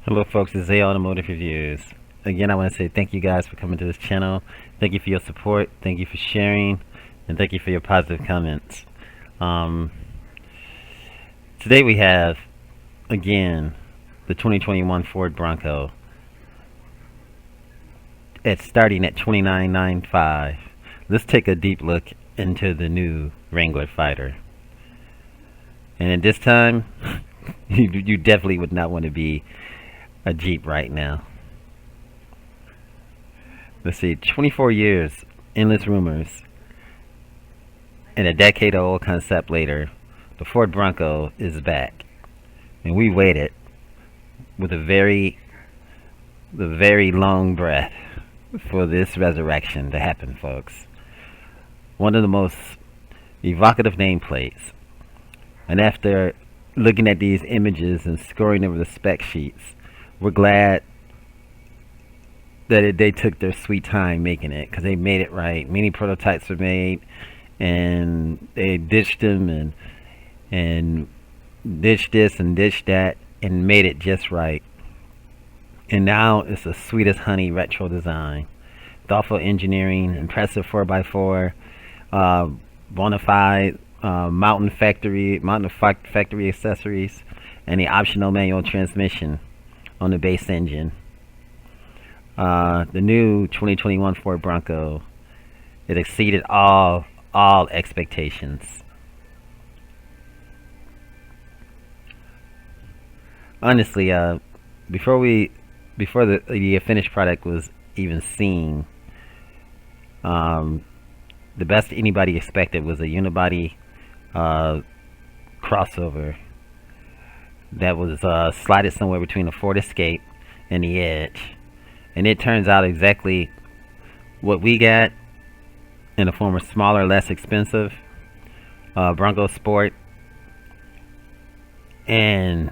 Hello folks, this is Automotive Reviews. Again, I want to say thank you guys for coming to this channel. Thank you for your support, thank you for sharing, and thank you for your positive comments. Um, Today we have, again, the 2021 Ford Bronco. It's starting at $29,995. Let's take a deep look into the new Wrangler Fighter. And at this time, you definitely would not want to be a Jeep right now. Let's see, 24 years, endless rumors, and a decade-old concept later, the Ford Bronco is back, and we waited with a very long breath for this resurrection to happen, folks. One of the most evocative nameplates, and after looking at these images and scoring over the spec sheets, we're glad that they took their sweet time making it, because they made it right. Many prototypes were made, and they ditched them and ditched this and ditched that and made it just right. And now it's the sweetest honey retro design, thoughtful engineering, impressive 4x4, bona fide mountain factory accessories, and the optional manual transmission on the base engine. The new 2021 Ford Bronco, it exceeded all expectations. Honestly, before the finished product was even seen, the best anybody expected was a unibody crossover that was slotted somewhere between the Ford Escape and the Edge, and it turns out exactly what we got in the form of smaller, less expensive Bronco Sport. And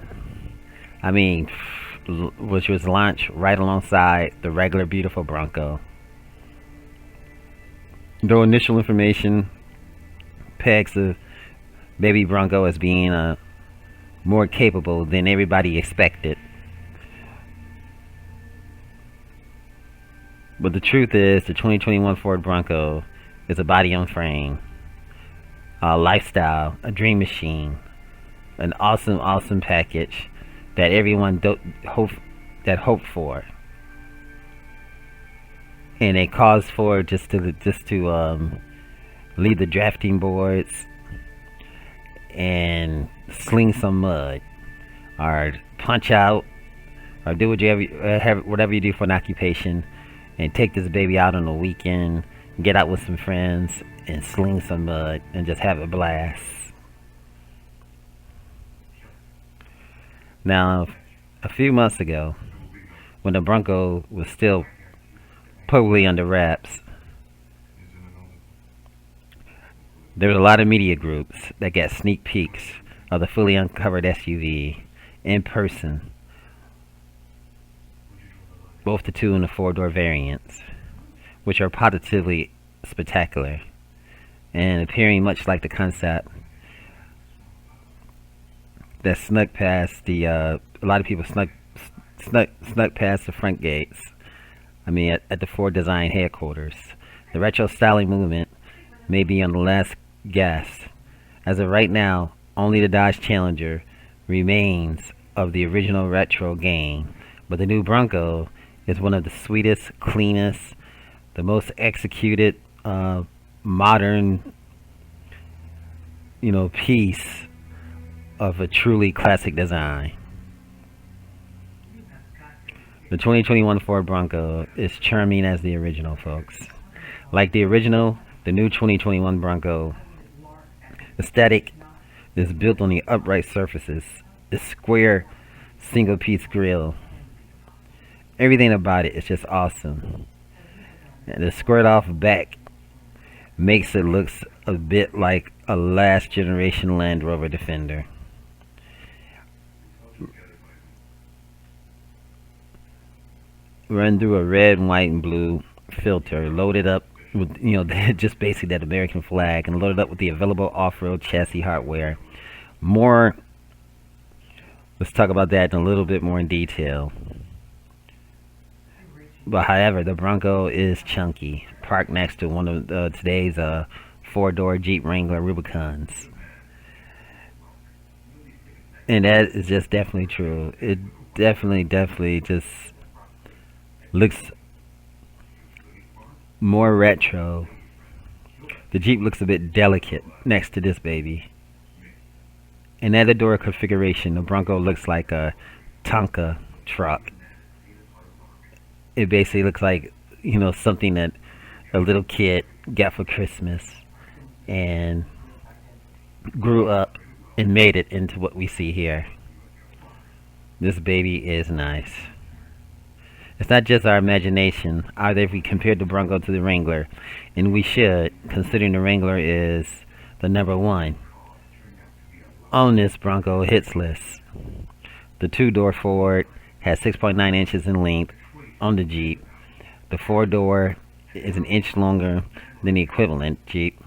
I mean, which was launched right alongside the regular beautiful Bronco. Though initial information pegs the baby Bronco as being more capable than everybody expected. But the truth is, the 2021 Ford Bronco is a body on frame, a lifestyle, a dream machine, an awesome package that everyone hoped for, and a cause for just to leave the drafting boards and sling some mud, or punch out, or do whatever you do for an occupation, and take this baby out on a weekend, get out with some friends, and sling some mud, and just have a blast. Now, a few months ago, when the Bronco was still probably under wraps, there was a lot of media groups that got sneak peeks of the fully uncovered SUV in person, both the 2 and the 4-door variants, which are positively spectacular and appearing much like the concept that snuck past the a lot of people snuck past the front gates. I mean, at the Ford Design headquarters. The retro styling movement may be on the last gasp. As of right now, only the Dodge Challenger remains of the original retro gang, but the new Bronco is one of the sweetest, cleanest, the most executed modern piece of a truly classic design. The 2021 Ford Bronco is charming as the original, folks. Like the original, the new 2021 Bronco aesthetic is built on the upright surfaces, the square single-piece grille. Everything about it is just awesome. And the squared off back makes it look a bit like a last generation Land Rover Defender. Run through a red, white, and blue filter, loaded up with just basically that American flag, and loaded up with the available off-road chassis hardware. More Let's talk about that in a little bit more in detail. But however, the Bronco is chunky, parked next to one of today's four-door Jeep Wrangler Rubicons. And that is just definitely true. It definitely just looks more retro. The Jeep looks a bit delicate next to this baby. In that door configuration, the Bronco looks like a Tonka truck. It basically looks like, something that a little kid got for Christmas and grew up and made it into what we see here. This baby is nice. It's not just our imagination, either if we compare the Bronco to the Wrangler, and we should, considering the Wrangler is the number one on this Bronco hits list. The two-door Ford has 6.9 inches in length on the Jeep. The four-door is an inch longer than the equivalent Jeep,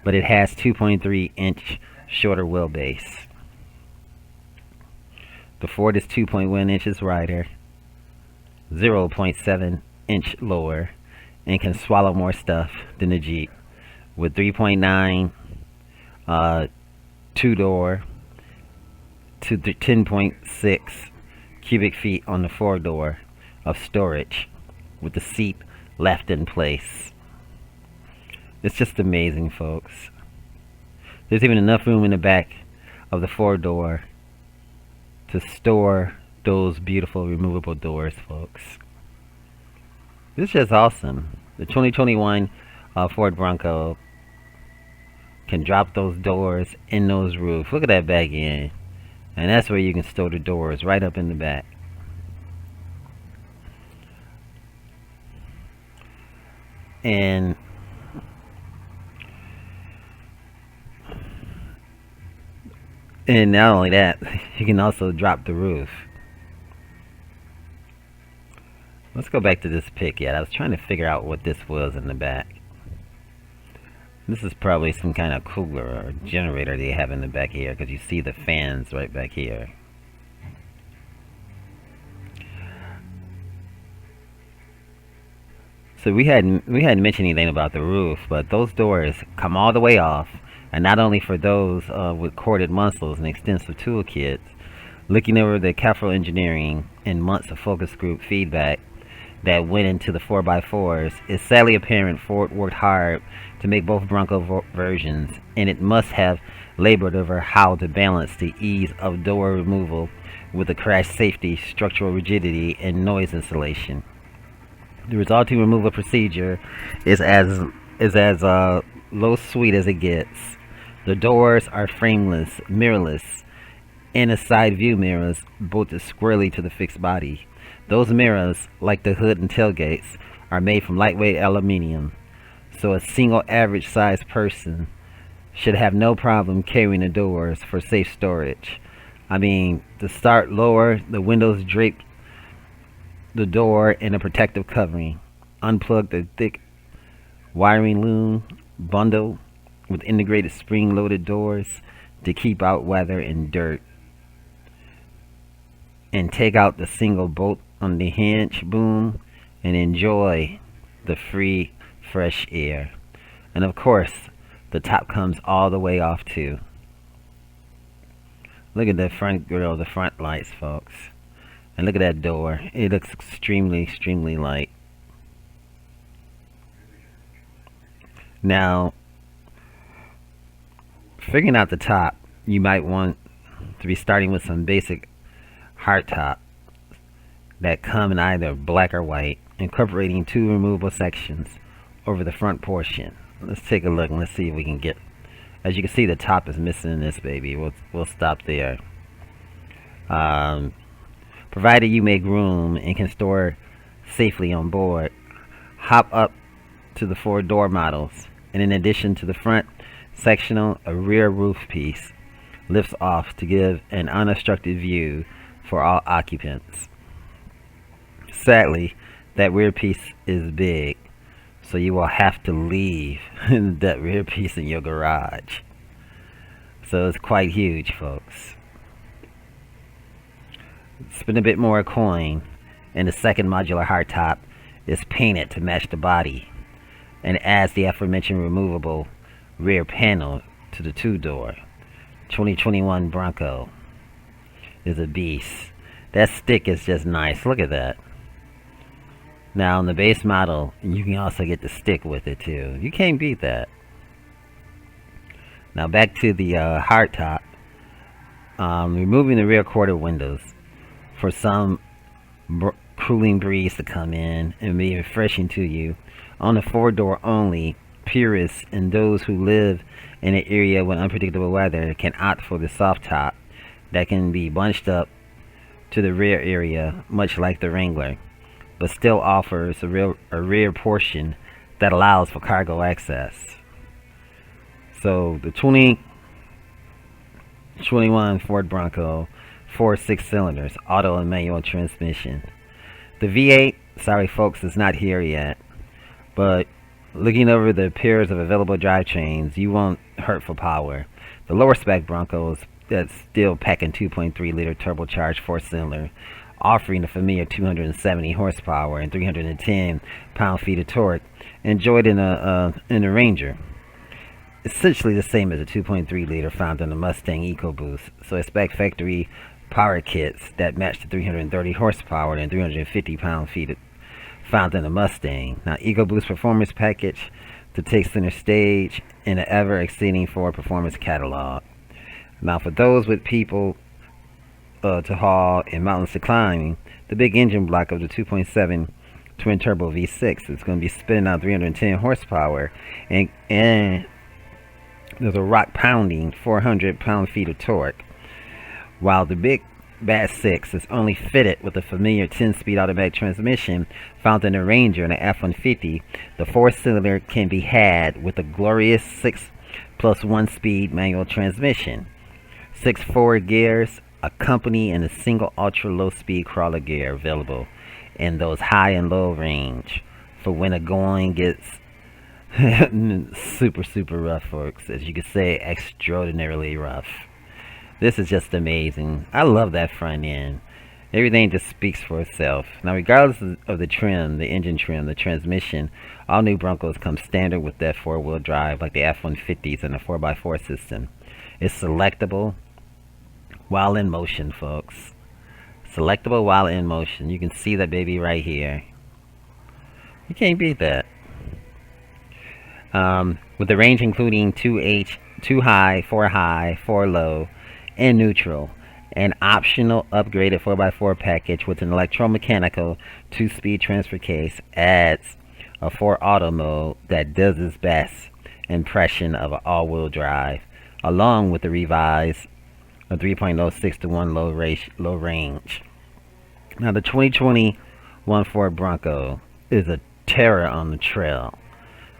but it has 2.3 inch shorter wheelbase. The Ford is 2.1 inches wider, 0.7 inch lower, and can swallow more stuff than the Jeep, with 3.9 two-door to 10.6 cubic feet on the four-door of storage, with the seat left in place. It's just amazing, folks. There's even enough room in the back of the four-door to store those beautiful removable doors, folks. This is just awesome. The 2021 Ford Bronco can drop those doors in those roofs. Look at that back end. And that's where you can store the doors, right up in the back. And not only that, you can also drop the roof. Let's go back to this pic yet. I was trying to figure out what this was in the back. This is probably some kind of cooler or generator they have in the back here, because you see the fans right back here. So we hadn't mentioned anything about the roof, but those doors come all the way off, and not only for those with corded muscles and extensive toolkits. Looking over the careful engineering and months of focus group feedback that went into the 4x4s, it's sadly apparent Ford worked hard to make both Bronco versions, and it must have labored over how to balance the ease of door removal with the crash safety, structural rigidity, and noise insulation. The resulting removal procedure is as low sweet as it gets. The doors are frameless, mirrorless, and a side view mirrors bolted squarely to the fixed body. Those mirrors, like the hood and tailgates, are made from lightweight aluminum, so a single average sized person should have no problem carrying the doors for safe storage. I mean, to start lower, the windows drape the door in a protective covering. Unplug the thick wiring loom bundle with integrated spring-loaded doors to keep out weather and dirt. And take out the single bolt on the hinge boom and enjoy the free, fresh air. And of course, the top comes all the way off too. Look at the front grille, the front lights, folks. And look at that door. It looks extremely light. Now, figuring out the top, you might want to be starting with some basic hardtop that come in either black or white, incorporating two removable sections over the front portion. Let's take a look and let's see if we can get. As you can see, the top is missing in this baby. We'll stop there. Provided you make room and can store safely on board, hop up to the four door models, and in addition to the front sectional, a rear roof piece lifts off to give an unobstructed view for all occupants. Sadly, that rear piece is big, so you will have to leave that rear piece in your garage. So it's quite huge, folks. spend a bit more coin, and the second modular hardtop is painted to match the body and adds the aforementioned removable rear panel to the two-door. 2021 Bronco is a beast. That stick is just nice. Look at that. Now, on the base model, you can also get the stick with it too. You can't beat that. Now, back to the hardtop. Removing the rear quarter windows for some cooling breeze to come in and be refreshing to you. On the four-door only, purists and those who live in an area with unpredictable weather can opt for the soft top that can be bunched up to the rear area, much like the Wrangler, but still offers a rear portion that allows for cargo access. So the 2021 Ford Bronco, 4 6-cylinders, auto and manual transmission. The V8, sorry folks, is not here yet, but looking over the pairs of available drivetrains, you won't hurt for power. The lower spec Broncos that's still packing 2.3-liter turbocharged 4-cylinder, offering the familiar 270 horsepower and 310 pound-feet of torque, enjoyed in a Ranger. Essentially the same as a 2.3-liter found in the Mustang EcoBoost. So expect factory power kits that match the 330 horsepower and 350 pound-feet found in the Mustang. Now, EcoBoost performance package to take center stage in the ever-exceeding Ford performance catalog. Now, for those with people to haul and mountains to climb, the big engine block of the 2.7 twin turbo V6 is going to be spitting out 310 horsepower, and there's a rock pounding 400 pound-feet of torque, while the big bad 6 is only fitted with the familiar 10-speed automatic transmission found in the Ranger and the F-150. The 4-cylinder can be had with the glorious 6 plus 1-speed manual transmission. 6 forward gears accompany in a single ultra-low speed crawler gear available in those high and low range for when the going gets super rough, folks. As you could say, extraordinarily rough. This is just amazing. I love that front end. Everything just speaks for itself. Now, regardless of the trim, the engine trim, the transmission, all new Broncos come standard with that four-wheel drive like the F-150s and the 4x4 system. It's selectable while in motion, folks. Selectable while in motion. You can see that baby right here. You can't beat that. With the range including 2 high, 4 low, and neutral, an optional upgraded 4x4 package with an electromechanical 2-speed transfer case adds a 4 auto mode that does its best impression of an all-wheel drive, along with the revised 3.06 to 1 low range. Now, the 2021 Ford Bronco is a terror on the trail,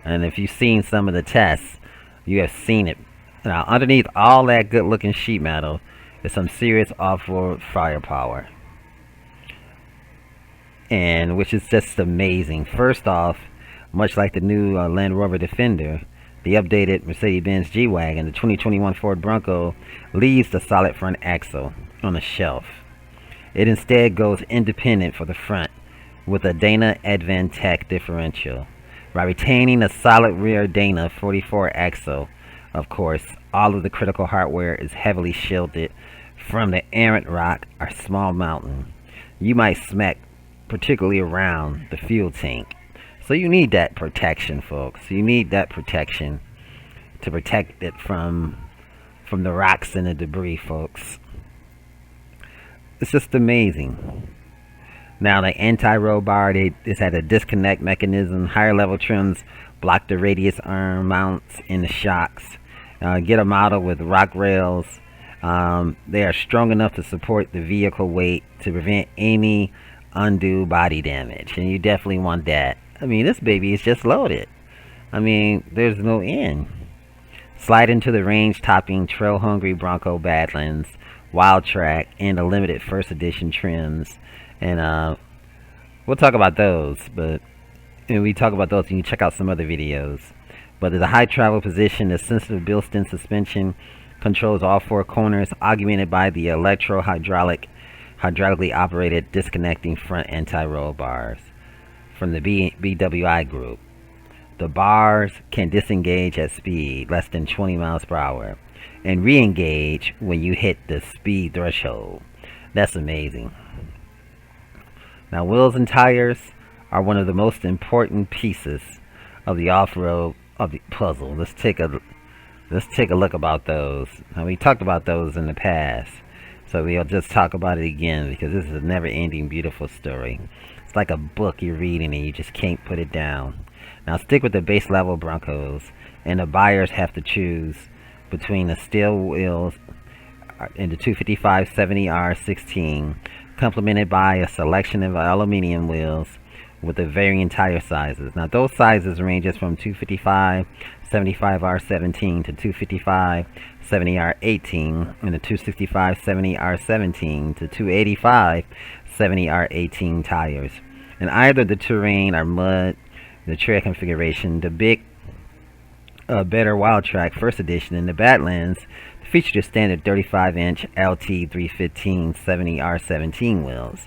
and if you've seen some of the tests, you have seen it. Now, underneath all that good-looking sheet metal is some serious off-road firepower, and which is just amazing. First off, much like the new Land Rover Defender, the updated Mercedes-Benz G-Wagon, the 2021 Ford Bronco leaves the solid front axle on the shelf. It instead goes independent for the front with a Dana Advantech differential, while retaining a solid rear Dana 44 axle. Of course, all of the critical hardware is heavily shielded from the errant rock or small mountain you might smack, particularly around the fuel tank. So you need that protection, folks. You need that protection to protect it from the rocks and the debris, folks. It's just amazing. Now, the anti-roll bar, it's had a disconnect mechanism. Higher level trims block the radius arm mounts in the shocks. Get a model with rock rails. They are strong enough to support the vehicle weight to prevent any undue body damage, and you definitely want that. I mean, this baby is just loaded. I mean, there's no end. Slide into the range-topping trail-hungry Bronco Badlands, Wild Track, and the limited first edition trims. And we'll talk about those, but we talk about those and you check out some other videos. But there's a high travel position, the sensitive built-in suspension controls all 4 corners, augmented by the electro-hydraulic hydraulically operated disconnecting front anti-roll bars from the BWI group. The bars can disengage at speed less than 20 miles per hour and re-engage when you hit the speed threshold. That's amazing. Now, wheels and tires are one of the most important pieces of the off-road of the puzzle. Let's take a look about those. Now, we talked about those in the past, so we'll just talk about it again because this is a never-ending, beautiful story. It's like a book you're reading and you just can't put it down. Now, stick with the base level Broncos, and the buyers have to choose between the steel wheels in the 255 70R16, complemented by a selection of aluminum wheels with the varying tire sizes. Now, those sizes ranges from 255 75R17 to 255 70R18, and the 265 70R17 to 285 70R18 tires. And either the terrain or mud, the tread configuration, the big better Wild Track First Edition in the Badlands featured the standard 35-inch LT 315 70R17 wheels,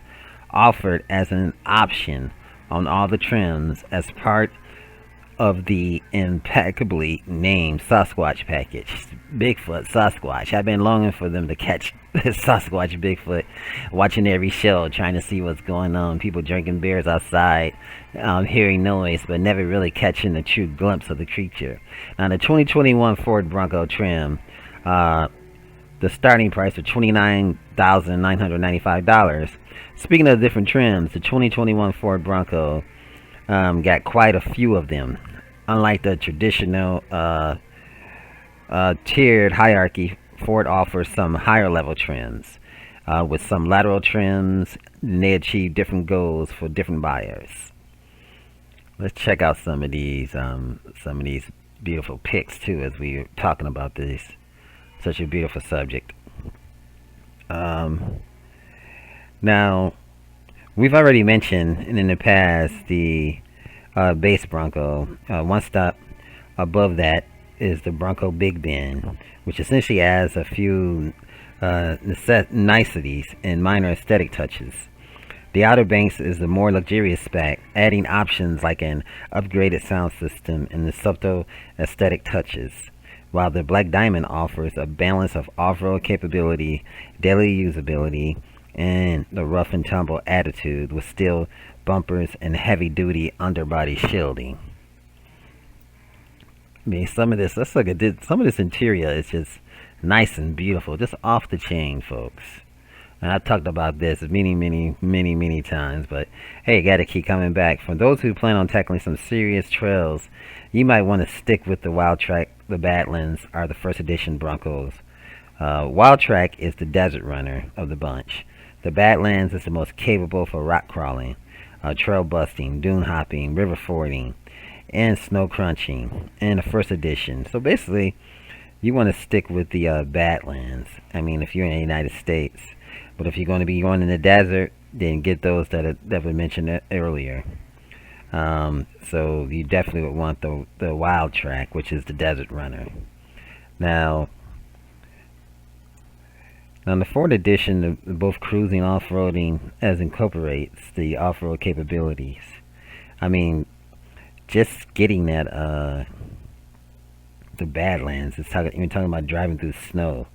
offered as an option on all the trims as part of the impeccably named Sasquatch package. Bigfoot, Sasquatch. I've been longing for them to catch Sasquatch, Bigfoot, watching every show, trying to see what's going on. People drinking beers outside, hearing noise, but never really catching a true glimpse of the creature. Now, the 2021 Ford Bronco trim, the starting price of $29,995. Speaking of different trims, the 2021 Ford Bronco got quite a few of them. Unlike the traditional tiered hierarchy, Ford offers some higher level trims with some lateral trims, and they achieve different goals for different buyers. Let's check out some of these beautiful pics too, as we were talking about this. Such a beautiful subject. Now, we've already mentioned in the past the base Bronco. One stop above that is the Bronco Big Bend, which essentially adds a few niceties and minor aesthetic touches. The Outer Banks is the more luxurious spec, adding options like an upgraded sound system and the subtle aesthetic touches, while the Black Diamond offers a balance of off-road capability, daily usability, and the rough and tumble attitude with steel bumpers and heavy-duty underbody shielding. I mean, some of this, let's look at this. Some of this interior is just nice and beautiful, just off the chain, folks. And I've talked about this many times, but hey, gotta keep coming back. For those who plan on tackling some serious trails, you might want to stick with the Wild Track, the Badlands, or the First Edition Broncos. Wild Track is the desert runner of the bunch. The Badlands is the most capable for rock crawling, trail busting, dune hopping, river fording, and snow crunching in the First Edition. So basically, you want to stick with the Badlands. I mean, if you're in the United States. But if you're going to be going in the desert, then get those that we mentioned earlier. So you definitely would want the Wild Track, which is the desert runner. Now the Ford Edition, both cruising off-roading as incorporates the off-road capabilities. I mean, just getting that the Badlands, you're talking about driving through snow,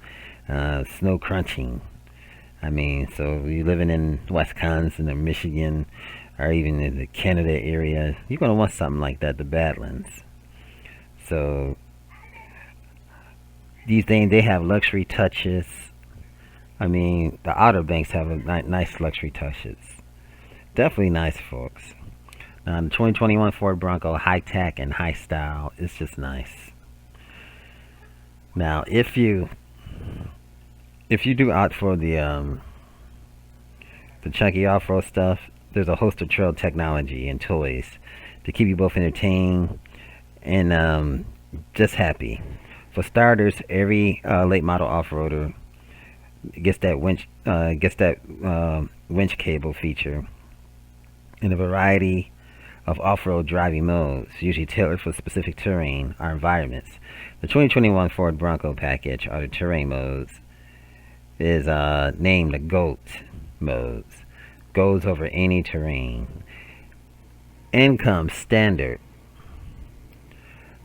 snow crunching. I mean, so if you're living in Wisconsin or Michigan or even in the Canada area, you're going to want something like that, the Badlands. So these things, they have luxury touches. I mean, the Outer Banks have a nice luxury touches. Definitely nice, folks. Now, the 2021 Ford Bronco, high tech and high style, it's just nice. Now, if you do opt for the chunky off-road stuff, there's a host of trail technology and toys to keep you both entertained and just happy. For starters, every late model off-roader gets that winch cable feature in a variety of off-road driving modes, usually tailored for specific terrain or environments. The 2021 Ford Bronco package, or the terrain modes, is named the GOAT. modes. Goes over any terrain. Income standard.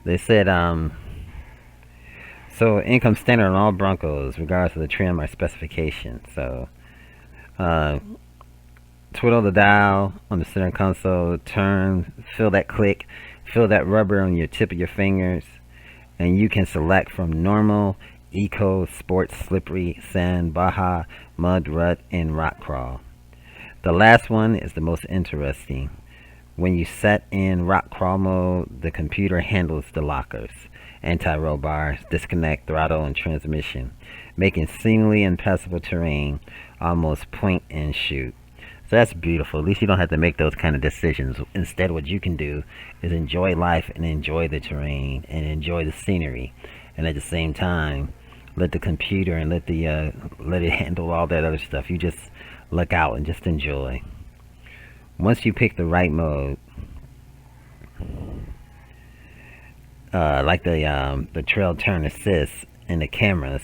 They said so income standard on all Broncos, regardless of the trim or specification. So uh, twiddle the dial on the center console, turn, feel that click, feel that rubber on your tip of your fingers, and you can select from normal, eco, sports, slippery, sand, baja, mud, rut, and rock crawl. The last one is the most interesting. When you set in rock crawl mode, the computer handles the lockers, anti-roll bars, disconnect, throttle, and transmission, making seemingly impassable terrain almost point and shoot. So that's beautiful. At least you don't have to make those kind of decisions. Instead, what you can do is enjoy life and enjoy the terrain and enjoy the scenery, and at the same time, let the computer and let it handle all that other stuff. You just look out and just enjoy. Once you pick the right mode, like the trail turn assist and the cameras,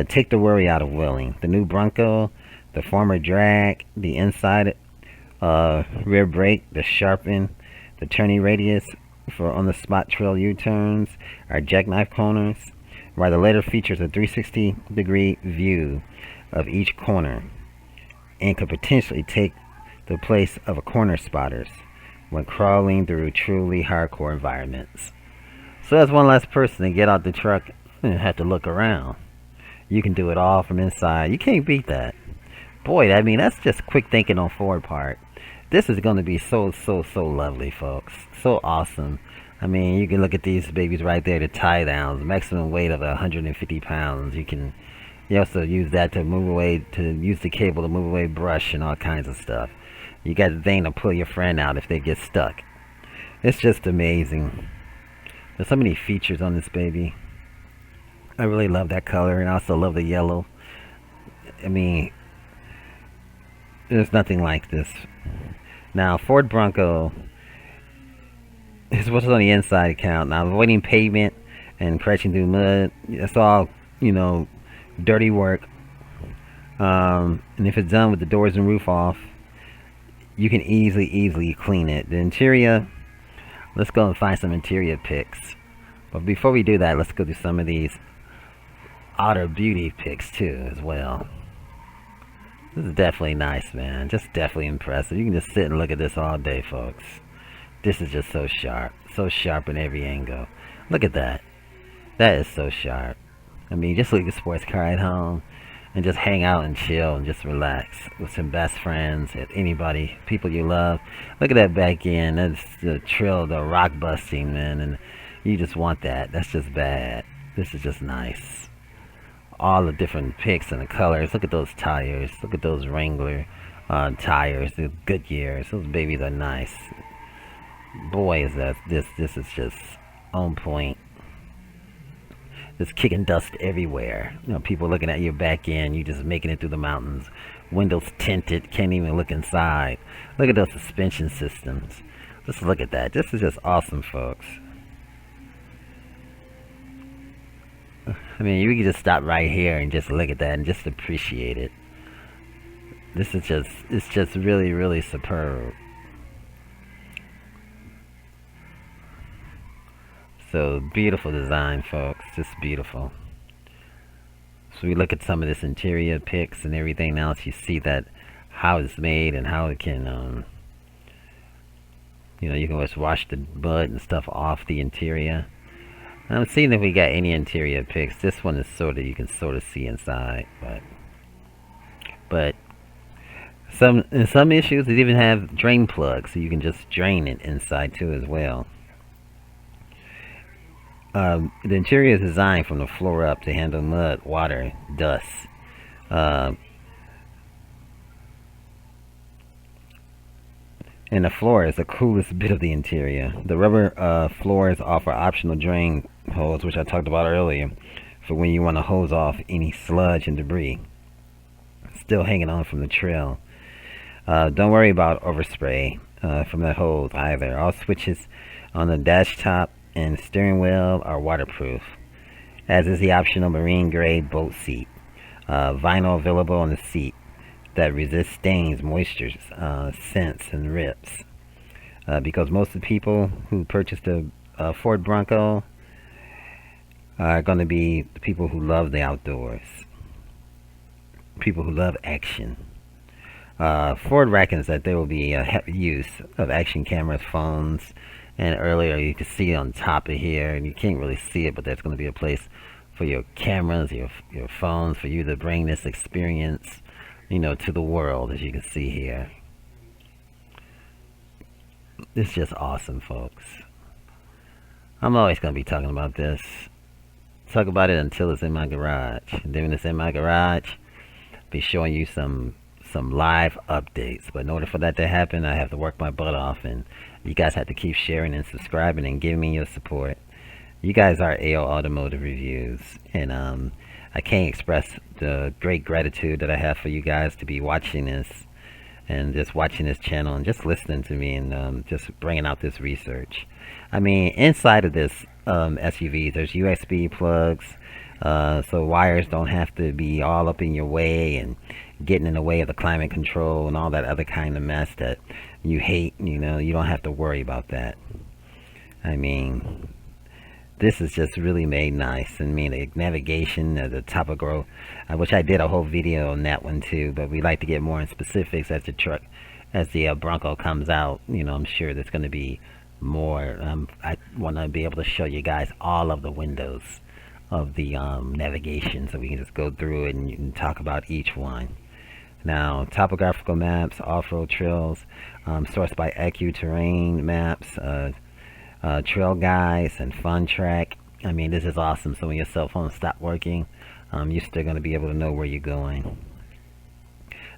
take the worry out of wheeling. The new Bronco, the former drag, the inside rear brake, the sharpen, the turning radius for on the spot trail U-turns, our jackknife corners, while the later features a 360-degree view of each corner and could potentially take the place of a corner spotters when crawling through truly hardcore environments. So as one less person to get out the truck and have to look around. You can do it all from inside. You can't beat that. Boy, I mean, that's just quick thinking on Ford part. This is going to be so lovely, folks. So awesome. I mean, you can look at these babies right there, the tie downs, maximum weight of 150 pounds. You also use that to move away, to use the cable to move away brush and all kinds of stuff. You got the thing to pull your friend out if they get stuck. It's just amazing. There's so many features on this baby. I really love that color, and I also love the yellow. I mean, there's nothing like this. Now, Ford Bronco is what's on the inside count. Now, avoiding pavement and crashing through mud, that's all, dirty work. And if it's done with the doors and roof off, you can easily clean it. The interior, let's go and find some interior pics. But before we do that, let's go through some of these outer beauty pics too as well. This is definitely nice, man. Just definitely impressive. You can just sit and look at this all day, folks. This is just so sharp in every angle. Look at that. That is so sharp. I mean, just look at the sports car at home and just hang out and chill and just relax with some best friends, anybody, people you love. Look at that back end. That's the trill, the rock busting, man, and you just want that. That's just bad. This is just nice. All the different pics and the colors. Look at those tires. Look at those Wrangler tires. The Goodyears. Those babies are nice. Boy, is that this is just on point. Just kicking dust everywhere. People looking at your back end. You just making it through the mountains. Windows tinted. Can't even look inside. Look at those suspension systems. Just look at that. This is just awesome, folks. I mean, you can just stop right here and just look at that and just appreciate it. This is it's just really superb. So beautiful design, folks. Just beautiful. So we look at some of this interior pics and everything else. You see that how it's made and how it can, you can just wash the mud and stuff off the interior. I'm seeing if we got any interior pics. This one is you can sort of see inside, but in some issues they even have drain plugs, so you can just drain it inside too as well. The interior is designed from the floor up to handle mud, water, dust. And the floor is the coolest bit of the interior. The rubber floors offer optional drain hose, which I talked about earlier, for when you want to hose off any sludge and debris still hanging on from the trail. Don't worry about overspray from that hose either. All switches on the dash top and steering wheel are waterproof, as is the optional marine grade boat seat. Vinyl available on the seat. that resists stains, moisture, scents, and rips. Because most of the people who purchased a Ford Bronco are going to be the people who love the outdoors, people who love action. Ford reckons that there will be a heavy use of action cameras, phones, and earlier you could see on top of here, and you can't really see it, but there's going to be a place for your cameras, your phones, for you to bring this experience, to the world, as you can see here. It's just awesome, folks. I'm always going to be talking about this. Talk about it until it's in my garage. And then when it's in my garage, be showing you some live updates. But in order for that to happen, I have to work my butt off, and you guys have to keep sharing and subscribing and giving me your support. You guys are AO Automotive Reviews, and I can't express the great gratitude that I have for you guys to be watching this, and just watching this channel, and just listening to me, and just bringing out this research. I mean, inside of this SUV, there's USB plugs, so wires don't have to be all up in your way and getting in the way of the climate control and all that other kind of mess that you hate. You don't have to worry about that. I mean, this is just really made nice. I mean, the navigation, the topogra. I wish I did a whole video on that one too, but we like to get more in specifics as the Bronco comes out. I'm sure there's going to be more. I want to be able to show you guys all of the windows of the navigation, so we can just go through it and you can talk about each one. Now, topographical maps, off-road trails, sourced by AccuTerrain Maps, Trail Guides, and Fun Track. I mean, this is awesome. So when your cell phone stops working, you're still going to be able to know where you're going.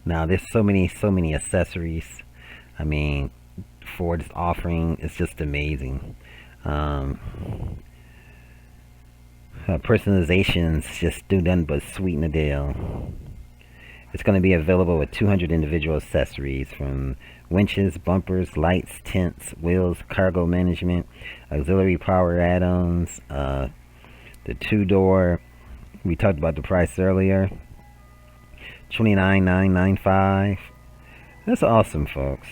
Now, there's so many accessories. I mean, Ford's offering is just amazing. Personalizations just do nothing but sweeten the deal. It's going to be available with 200 individual accessories, from winches, bumpers, lights, tents, wheels, cargo management, auxiliary power add-ons, the two-door. We talked about the price earlier, $29,995. That's awesome, folks.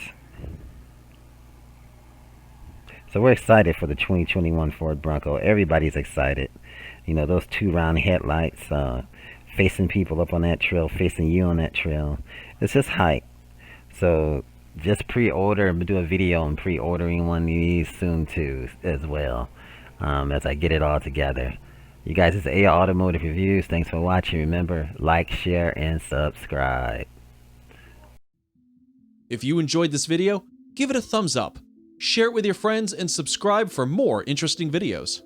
So we're excited for the 2021 Ford Bronco. Everybody's excited. Those two round headlights, facing people up on that trail, facing you on that trail. It's just hype. So just pre-order. I'm going to do a video on pre-ordering one of these soon too, as well, as I get it all together. You guys, it's AO Automotive Reviews. Thanks for watching. Remember, like, share, and subscribe. If you enjoyed this video, give it a thumbs up, share it with your friends, and subscribe for more interesting videos.